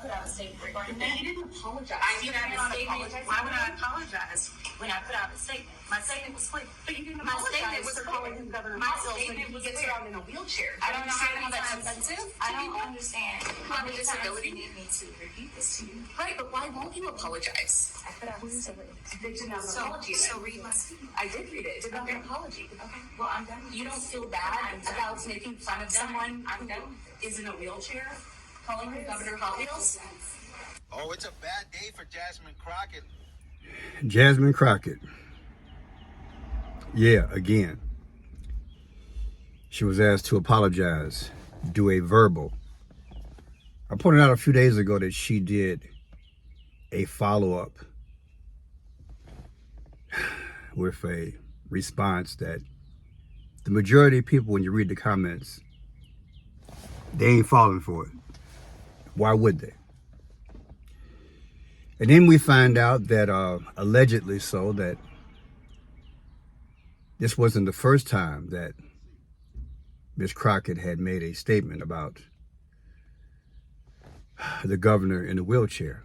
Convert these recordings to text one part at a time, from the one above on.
put out a statement regarding that. You didn't apologize. I did not apologize. Why would I apologize when I put out a statement? My statement was clear. But you didn't My apologize statement was for clear. calling him Governor My Miles when statement he was gets clear. around in a wheelchair. I don't know how understand that's how offensive. I don't understand how many times you need me to repeat this to you. Right, but why won't you apologize? I put out a statement. They did not apology. So read my statement. I did read it. It did not an apology. Okay. Well, I'm done. You don't feel bad about making fun of someone I'm done. who is in a wheelchair, calling him Governor Hot Wheels? Oh, it's a bad day for Jasmine Crockett. Jasmine Crockett. Yeah, again. She was asked to apologize, do a verbal. I pointed out a few days ago that she did a follow-up with a response that the majority of people, when you read the comments, they ain't falling for it. Why would they? And then we find out that allegedly so that this wasn't the first time that Ms. Crockett had made a statement about the governor in a wheelchair.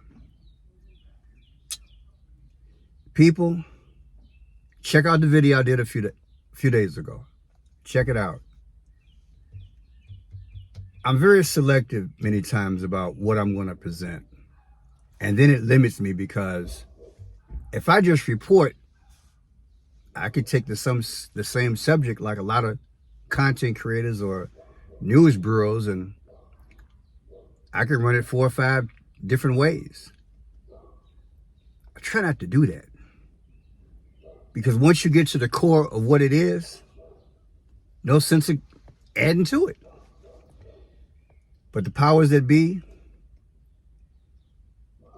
People, check out the video I did a few days ago. Check it out. I'm very selective many times about what I'm going to present. And then it limits me because if I just report, I could take the same subject like a lot of content creators or news bureaus, and I can run it 4 or 5 different ways. I try not to do that. Because once you get to the core of what it is, no sense of adding to it. But the powers that be,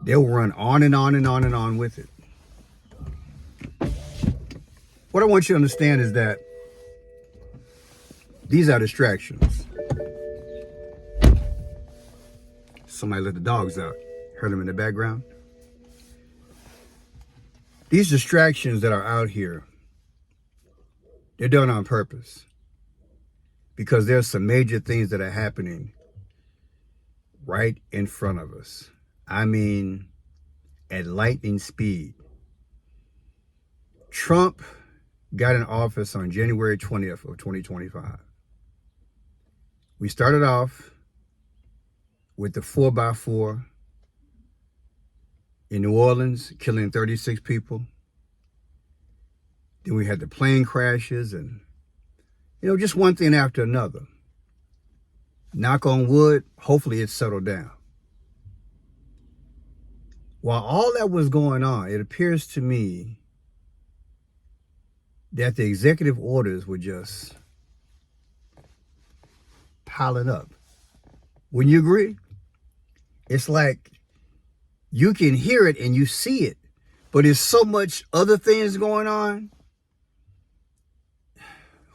they'll run on and on and on and on with it. What I want you to understand is that these are distractions. Somebody let the dogs out. Heard them in the background. These distractions that are out here, they're done on purpose. Because there's some major things that are happening right in front of us. I mean, at lightning speed. Trump got in office on January 20th of 2025. We started off with the 4x4 in New Orleans, killing 36 people. Then we had the plane crashes and, just one thing after another. Knock on wood, hopefully it's settled down. While all that was going on, it appears to me that the executive orders were just piling up. Wouldn't you agree? It's like you can hear it and you see it, but there's so much other things going on.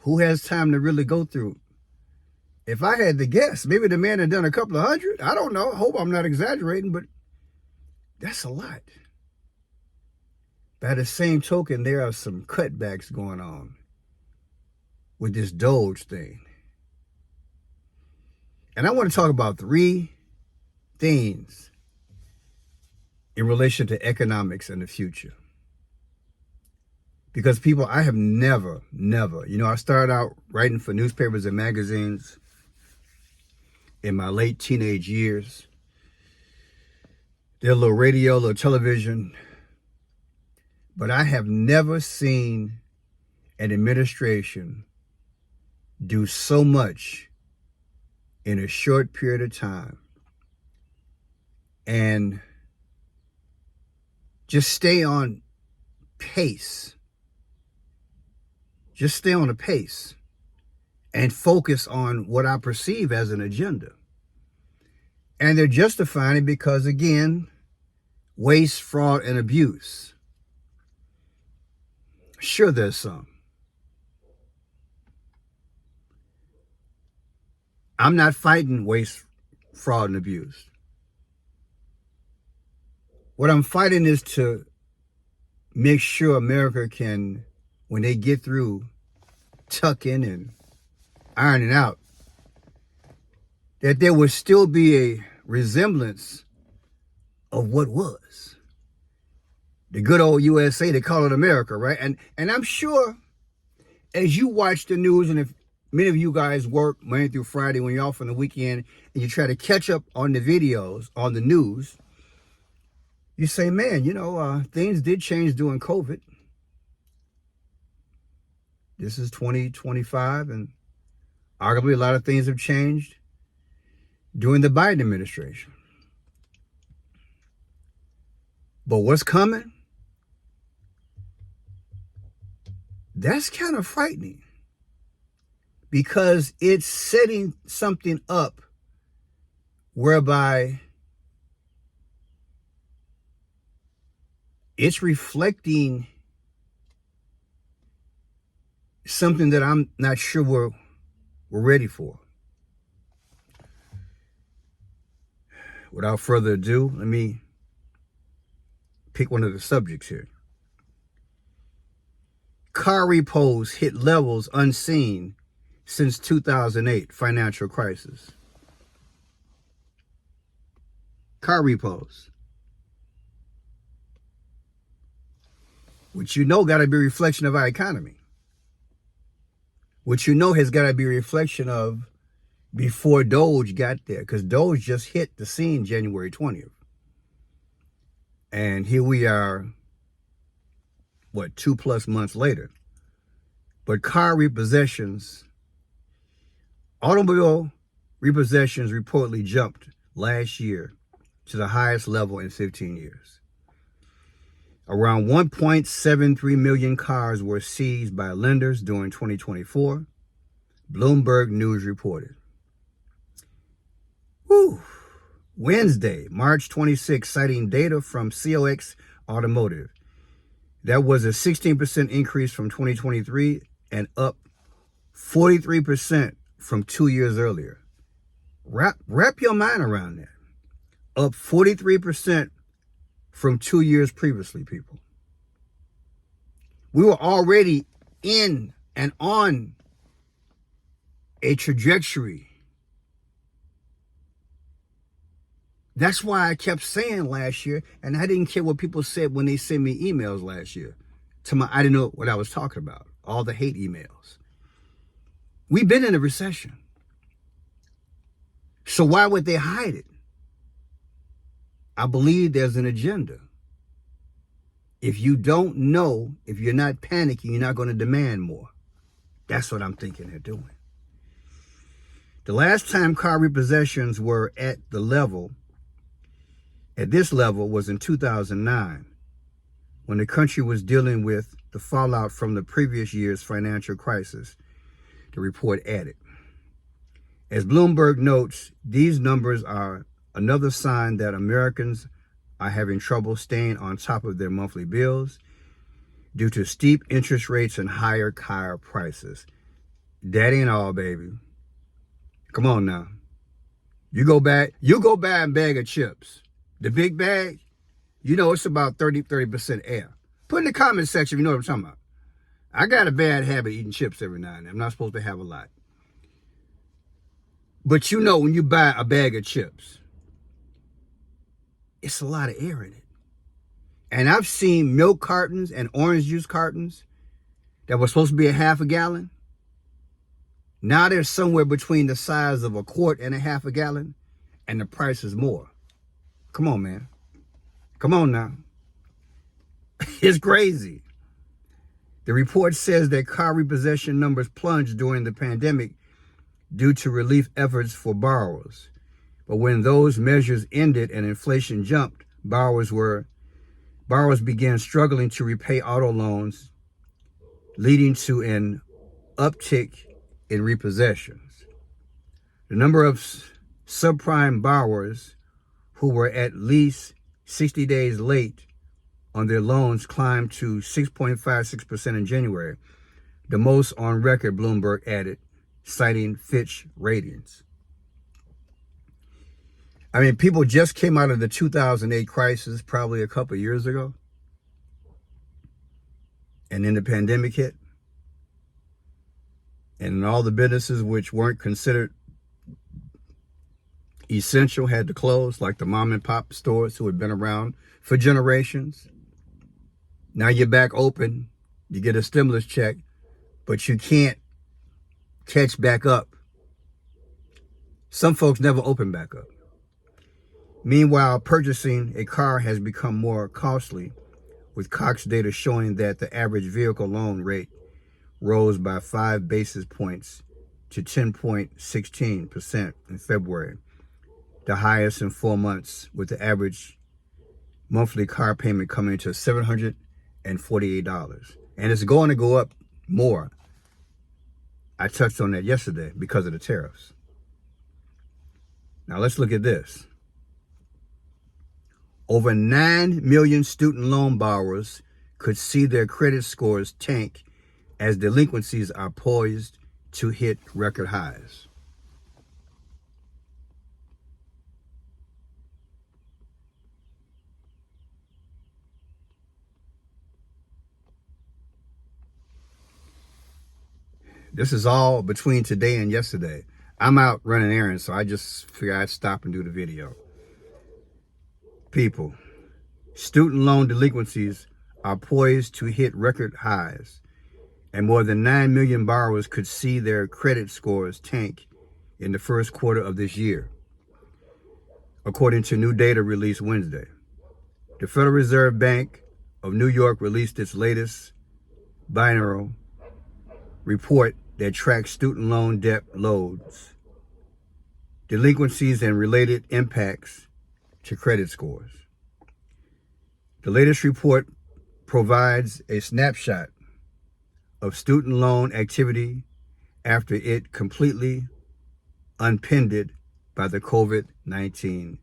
Who has time to really go through? If I had to guess, maybe the man had done a couple of hundred. I don't know. I hope I'm not exaggerating, but that's a lot. By the same token, there are some cutbacks going on with this Doge thing. And I want to talk about 3 things in relation to economics and the future. Because people, I have never, I started out writing for newspapers and magazines in my late teenage years. Did a little radio, a little television. But I have never seen an administration do so much in a short period of time and just stay on pace. Just stay on a pace and focus on what I perceive as an agenda. And they're justifying it because, again, waste, fraud, and abuse. Sure, there's some. I'm not fighting waste, fraud, and abuse. What I'm fighting is to make sure America can, when they get through tucking and ironing out, that there will still be a resemblance of what was. The good old USA, they call it America, right? And I'm sure as you watch the news, and if many of you guys work Monday through Friday when you're off on the weekend and you try to catch up on the videos, on the news, you say, man, things did change during COVID. This is 2025, and arguably a lot of things have changed during the Biden administration. But what's coming? That's kind of frightening, because it's setting something up whereby it's reflecting something that I'm not sure we're ready for. Without further ado, let me pick one of the subjects here. Car repos hit levels unseen since 2008 financial crisis. Car repos, which got to be a reflection of our economy, which has got to be a reflection of before Doge got there, because Doge just hit the scene January 20th. And here we are, 2+ months later. But automobile repossessions reportedly jumped last year to the highest level in 15 years. Around 1.73 million cars were seized by lenders during 2024, Bloomberg News reported. Wednesday, March 26, citing data from COX Automotive. That was a 16% increase from 2023 and up 43% from 2 years earlier. Wrap your mind around that. Up 43% from 2 years previously, people. We were already in and on a trajectory. That's why I kept saying last year, and I didn't care what people said when they sent me emails last year. I didn't know what I was talking about. All the hate emails. We've been in a recession. So why would they hide it? I believe there's an agenda. If you don't know, if you're not panicking, you're not going to demand more. That's what I'm thinking they're doing. The last time car repossessions were at this level was in 2009, when the country was dealing with the fallout from the previous year's financial crisis, the report added. As Bloomberg notes, these numbers are another sign that Americans are having trouble staying on top of their monthly bills due to steep interest rates and higher car prices. That ain't all, baby. Come on now. You go buy a bag of chips. The big bag, it's about 30% air. Put in the comment section if you know what I'm talking about. I got a bad habit of eating chips every now and then. I'm not supposed to have a lot. But when you buy a bag of chips, it's a lot of air in it. And I've seen milk cartons and orange juice cartons that were supposed to be a half a gallon. Now they're somewhere between the size of a quart and a half a gallon, and the price is more. Come on, man. Come on now. It's crazy. The report says that car repossession numbers plunged during the pandemic due to relief efforts for borrowers. But when those measures ended and inflation jumped, borrowers began struggling to repay auto loans, leading to an uptick in repossessions. The number of subprime borrowers who were at least 60 days late on their loans climbed to 6.56% in January, the most on record, Bloomberg added, citing Fitch ratings. I mean, people just came out of the 2008 crisis probably a couple of years ago, and then the pandemic hit, and all the businesses which weren't considered essential had to close, like the mom and pop stores who had been around for generations. Now you're back open. You get a stimulus check, but you can't catch back up. Some folks never open back up. Meanwhile, purchasing a car has become more costly, with Cox data showing that the average vehicle loan rate rose by 5 basis points to 10.16% in February, the highest in 4 months, with the average monthly car payment coming to $748. And it's going to go up more. I touched on that yesterday because of the tariffs. Now let's look at this. Over 9 million student loan borrowers could see their credit scores tank as delinquencies are poised to hit record highs. This is all between today and yesterday. I'm out running errands, so I just figured I'd stop and do the video. People, student loan delinquencies are poised to hit record highs, and more than 9 million borrowers could see their credit scores tank in the first quarter of this year, according to new data released Wednesday. The Federal Reserve Bank of New York released its latest biennial report that tracks student loan debt loads, delinquencies, and related impacts to credit scores. The latest report provides a snapshot of student loan activity after it completely unpinned by the COVID-19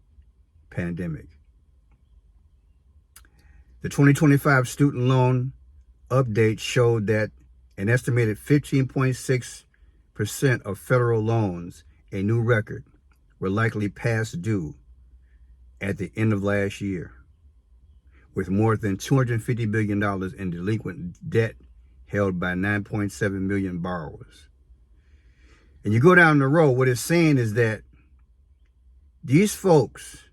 pandemic. The 2025 student loan update showed that an estimated 15.6% of federal loans, a new record, were likely past due at the end of last year, with more than $250 billion in delinquent debt held by 9.7 million borrowers. And you go down the road, what it's saying is that these folks,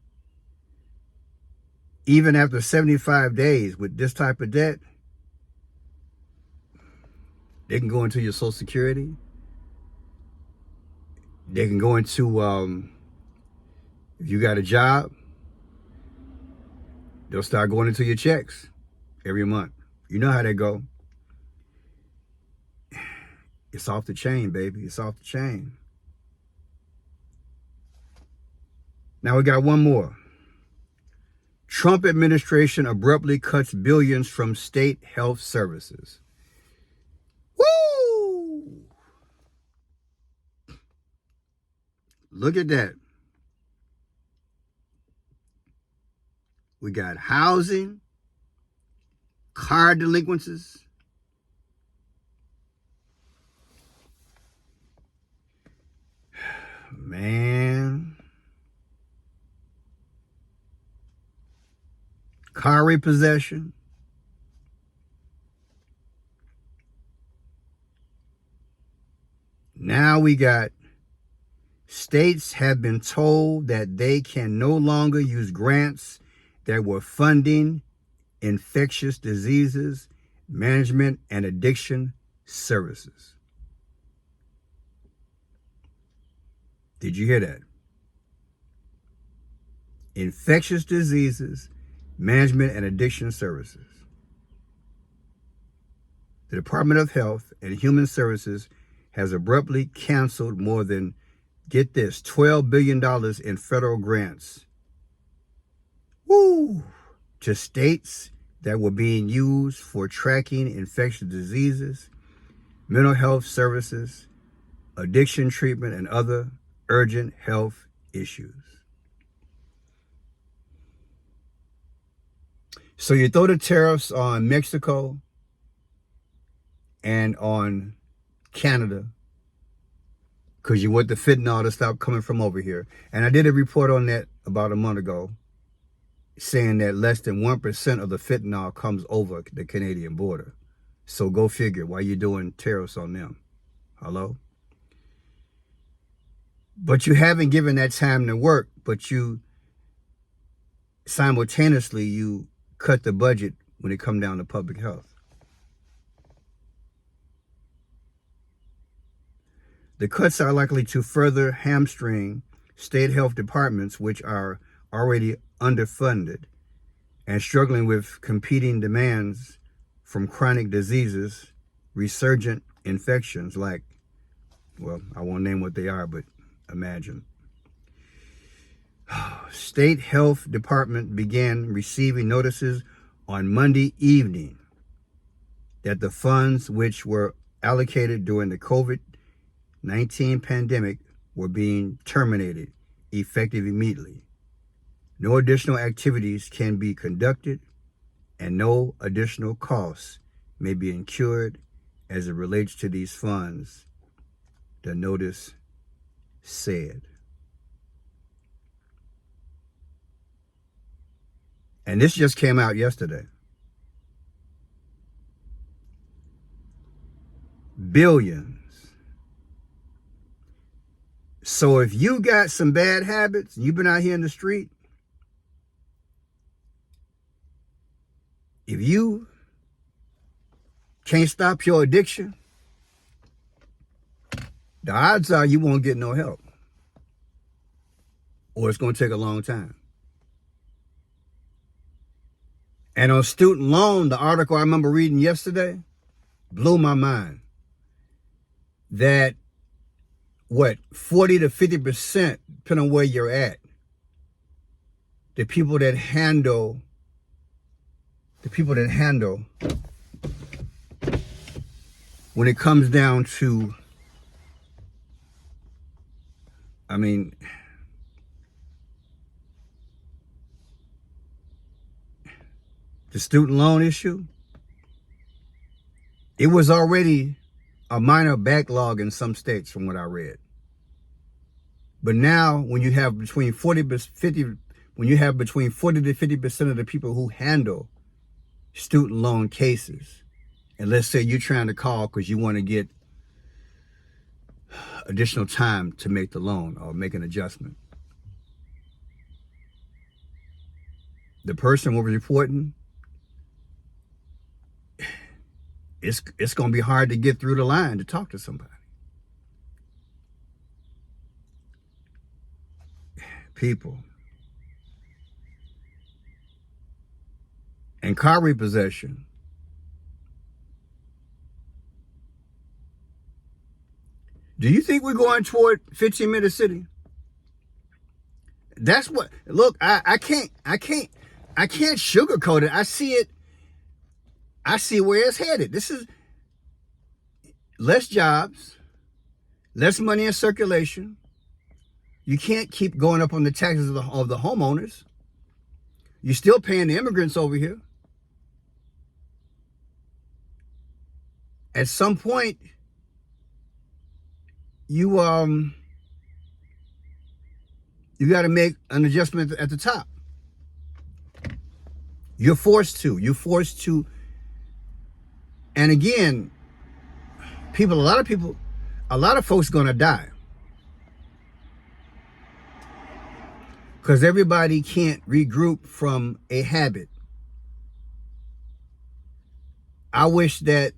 even after 75 days with this type of debt, they can go into your Social Security. They can go into, if you got a job, they'll start going into your checks every month. You know how they go. It's off the chain, baby. It's off the chain. Now we got one more. Trump administration abruptly cuts billions from state health services. Woo! Look at that. We got housing, car delinquencies, man, car repossession. Now we got states have been told that they can no longer use grants that were funding infectious diseases, management, and addiction services. Did you hear that? Infectious diseases, management, and addiction services. The Department of Health and Human Services has abruptly canceled more than, get this, $12 billion in federal grants. Woo! To states that were being used for tracking infectious diseases, mental health services, addiction treatment, and other urgent health issues. So you throw the tariffs on Mexico and on Canada because you want the fentanyl to stop coming from over here. And I did a report on that about a month ago, saying that less than 1% of the fentanyl comes over the Canadian border. So go figure, why you doing tariffs on them? Hello? But you haven't given that time to work, but you simultaneously you cut the budget when it comes down to public health. The cuts are likely to further hamstring state health departments, which are already underfunded and struggling with competing demands from chronic diseases, resurgent infections like, well, I won't name what they are, but imagine. State Health Department began receiving notices on Monday evening that the funds which were allocated during the COVID-19 pandemic were being terminated effective immediately. No additional activities can be conducted and no additional costs may be incurred as it relates to these funds, the notice said. And this just came out yesterday. Billions. So if you got some bad habits, you've been out here in the street, if you can't stop your addiction, the odds are you won't get no help. Or it's going to take a long time. And on student loan, the article I remember reading yesterday blew my mind. That 40 to 50%, depending on where you're at, the people that handle when it comes down to, I mean, the student loan issue, it was already a minor backlog in some states from what I read. But now when you have between 40 to 50% of the people who handle student loan cases, and let's say you're trying to call because you want to get additional time to make the loan or make an adjustment. The person was reporting it's going to be hard to get through the line to talk to somebody. People. And car repossession. Do you think we're going toward 15-minute city? That's what, look, I can't sugarcoat it. I see where it's headed. This is less jobs, less money in circulation. You can't keep going up on the taxes of the homeowners. You're still paying the immigrants over here. At some point, you got to make an adjustment at the top. You're forced to. And again, a lot of folks gonna die. Because everybody can't regroup from a habit. I wish that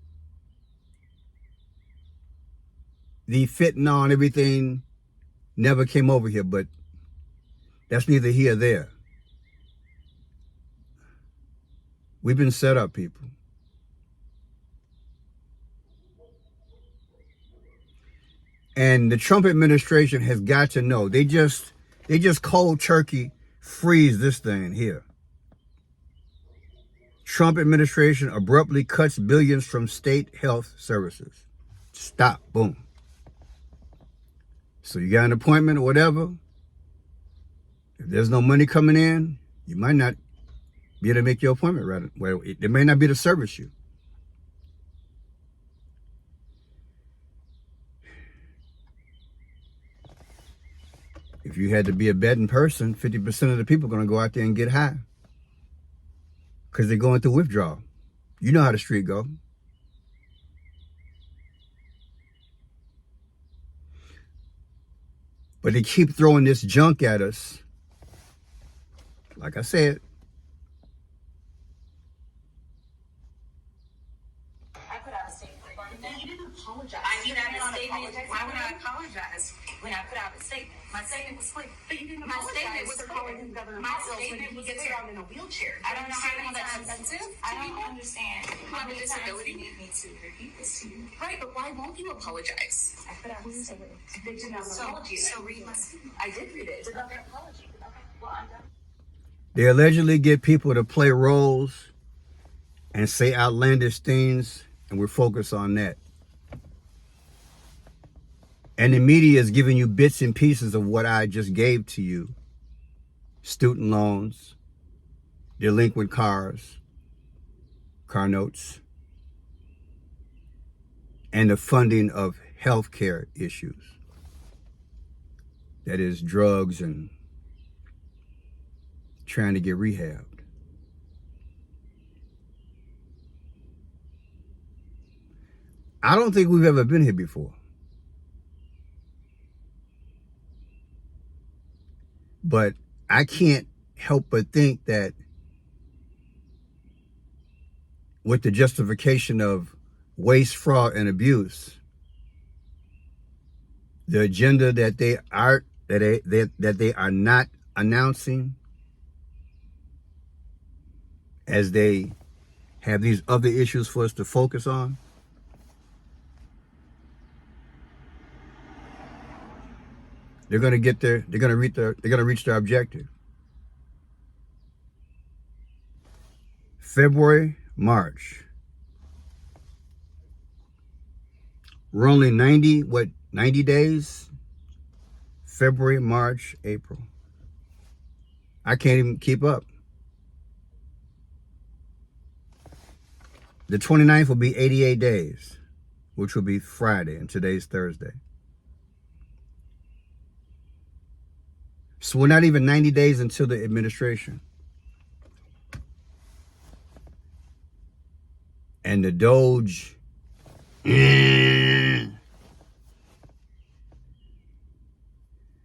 the fentanyl and everything never came over here, but that's neither here nor there. We've been set up, people. And the Trump administration has got to know. They just cold turkey freeze this thing here. Trump administration abruptly cuts billions from state health services. Stop. Boom. So you got an appointment or whatever. If there's no money coming in, you might not be able to make your appointment right. Well, they may not be able to service you. If you had to be a betting person, 50% of the people are going to go out there and get high. Because they're going through withdrawal. You know how the street go. But they keep throwing this junk at us. Like I said, I put out a statement regarding that. You didn't apologize. I did You not didn't statement. apologize. Why would I apologize when I put out a statement? My statement was clear. But you didn't My apologize statement was for clear. calling him Governor My Hot Wheels when statement he was gets clear. around in a wheelchair. I don't know how many that's times. offensive to I don't people? understand have how a many times disability. you need me to repeat this to you. Right, but why won't you apologize? I put out a statement. They did not apology. So read my statement. I did read it. Okay, apology. Okay, well, I'm done. they allegedly get people to play roles and say outlandish things, and we're focused on that. And the media is giving you bits and pieces of what I just gave to you. Student loans, delinquent cars, car notes, and the funding of healthcare issues. That is drugs and trying to get rehabbed. I don't think we've ever been here before. But I can't help but think that with the justification of waste, fraud, and abuse, the agenda that they are not announcing as they have these other issues for us to focus on, they're going to get there. They're going to reach their objective. February, March. We're only 90 days? February, March, April. I can't even keep up. The 29th will be 88 days, which will be Friday, and today's Thursday. So we're not even 90 days until the administration. And the Doge, and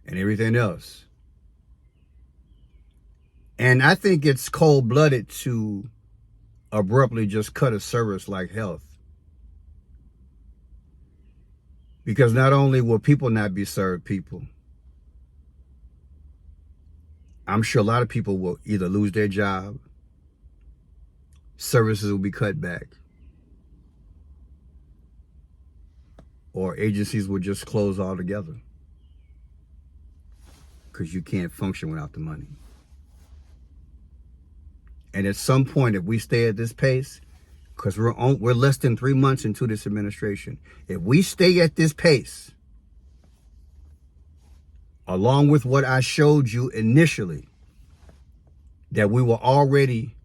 everything else. And I think it's cold-blooded to abruptly just cut a service like health. Because not only will people not be served people, I'm sure a lot of people will either lose their job, services will be cut back, or agencies will just close altogether because you can't function without the money. And at some point, if we stay at this pace, because we're less than 3 months into this administration, if we stay at this pace, along with what I showed you initially, that we were already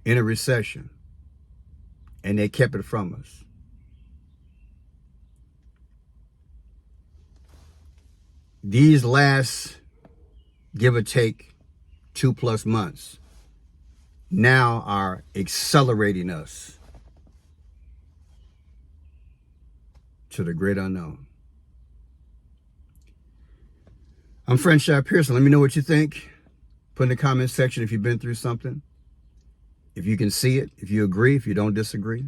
in a recession and they kept it from us. These last, give or take, 2+ months now are accelerating us to the great unknown. I'm Franchise Pearson. Let me know what you think. Put in the comment section if you've been through something. If you can see it, if you agree, if you don't disagree.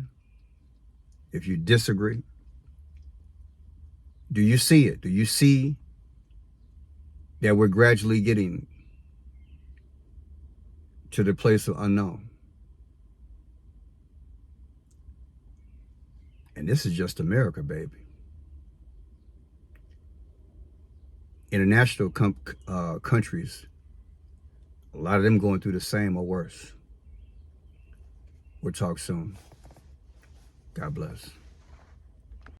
If you disagree, do you see it? Do you see that we're gradually getting to the place of unknown? And this is just America, baby. International countries, a lot of them going through the same or worse. We'll talk soon. God bless.